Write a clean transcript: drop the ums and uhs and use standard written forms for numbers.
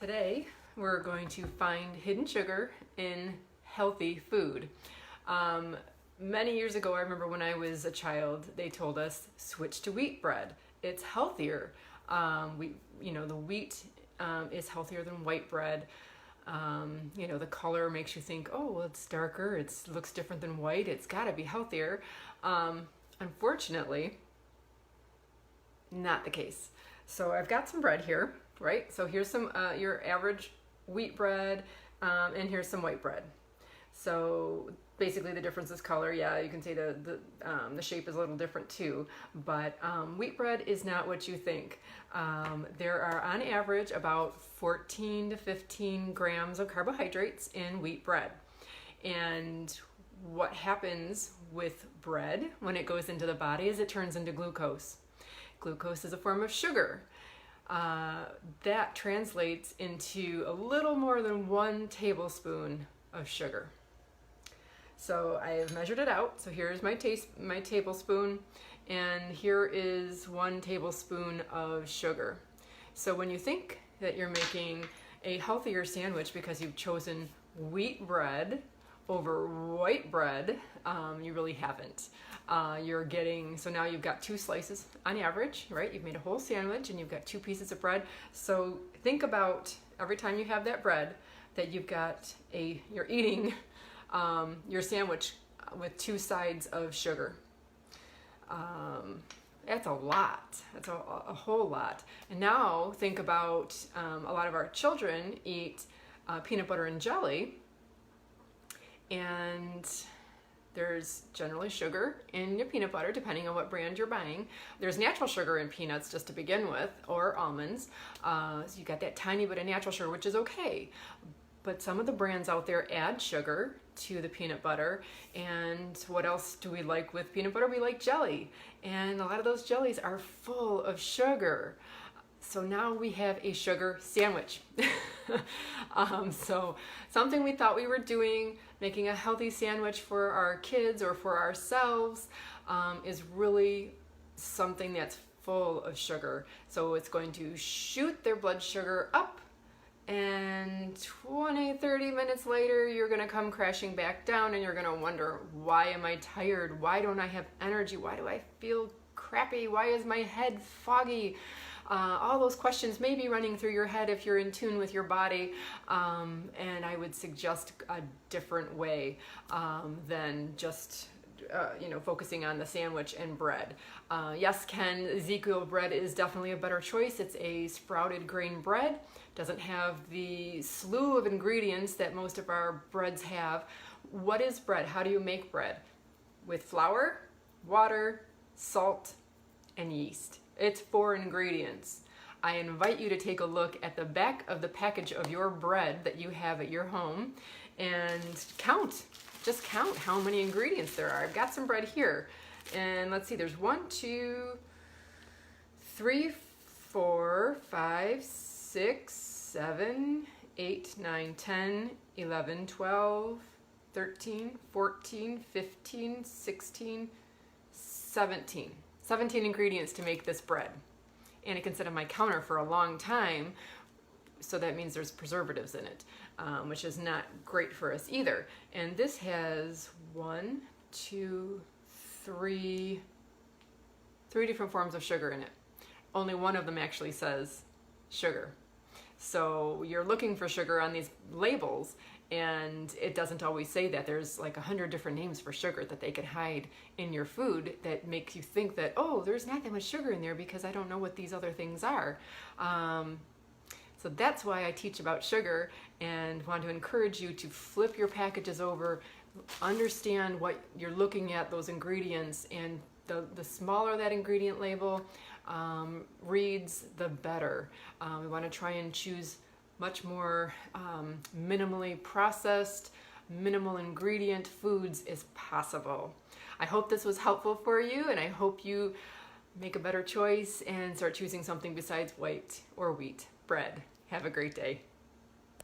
Today we're going to find hidden sugar in healthy food. Many years ago, I remember when I was a child, they told us switch to wheat bread. It's healthier. The wheat is healthier than white bread. The color makes you think, oh, well, it's darker, it looks different than white, it's got to be healthier. Unfortunately, not the case. So I've got some bread here, right? So here's some your average wheat bread, and here's some white bread. So basically the difference is color. Yeah, you can see the shape is a little different too, but wheat bread is not what you think. There are on average about 14 to 15 grams of carbohydrates in wheat bread. And what happens with bread when it goes into the body is it turns into glucose. Glucose is a form of sugar. That translates into a little more than 1 tablespoon of sugar. So I have measured it out. So here's my tablespoon, and here is 1 tablespoon of sugar. So when you think that you're making a healthier sandwich because you've chosen wheat bread over white bread, you really haven't. So now you've got 2 slices on average, right? You've made a whole sandwich and you've got 2 pieces of bread. So think about every time you have that bread that you're eating your sandwich with 2 sides of sugar. That's a lot. That's a whole lot. And now think about a lot of our children eat peanut butter and jelly, and there's generally sugar in your peanut butter, depending on what brand you're buying. There's natural sugar in peanuts just to begin with, or almonds. So you got that tiny bit of natural sugar, which is okay. But some of the brands out there add sugar to the peanut butter. And what else do we like with peanut butter? We like jelly. And a lot of those jellies are full of sugar. So now we have a sugar sandwich. So something we thought we were doing, making a healthy sandwich for our kids or for ourselves, is really something that's full of sugar. So it's going to shoot their blood sugar up, and 20-30 minutes later, you're going to come crashing back down, and you're going to wonder, why am I tired? Why don't I have energy? Why do I feel crappy? Why is my head foggy? All those questions may be running through your head if you're in tune with your body, and I would suggest a different way than just focusing on the sandwich and bread. Yes, Ken, Ezekiel bread is definitely a better choice. It's a sprouted grain bread. Doesn't have the slew of ingredients that most of our breads have. What is bread? How do you make bread? With flour, water, salt, and yeast. It's 4 ingredients. I invite you to take a look at the back of the package of your bread that you have at your home and just count how many ingredients there are. I've got some bread here, and let's see, there's 1, 2, 3, 4, 5, 6, 7, 8, 9, 10, 11, 12, 13, 14, 15, 16, 17. 17 ingredients to make this bread. And it can sit on my counter for a long time, so that means there's preservatives in it, which is not great for us either. And this has 1, 2, 3 different forms of sugar in it. Only one of them actually says sugar. So you're looking for sugar on these labels, and it doesn't always say that. There's like 100 different names for sugar that they could hide in your food that makes you think that, oh, there's not that much sugar in there because I don't know what these other things are. So that's why I teach about sugar and want to encourage you to flip your packages over, understand what you're looking at, those ingredients, and the smaller that ingredient label reads, the better. We want to try and choose much more minimally processed, minimal ingredient foods as possible. I hope this was helpful for you, and I hope you make a better choice and start choosing something besides white or wheat bread. Have a great day.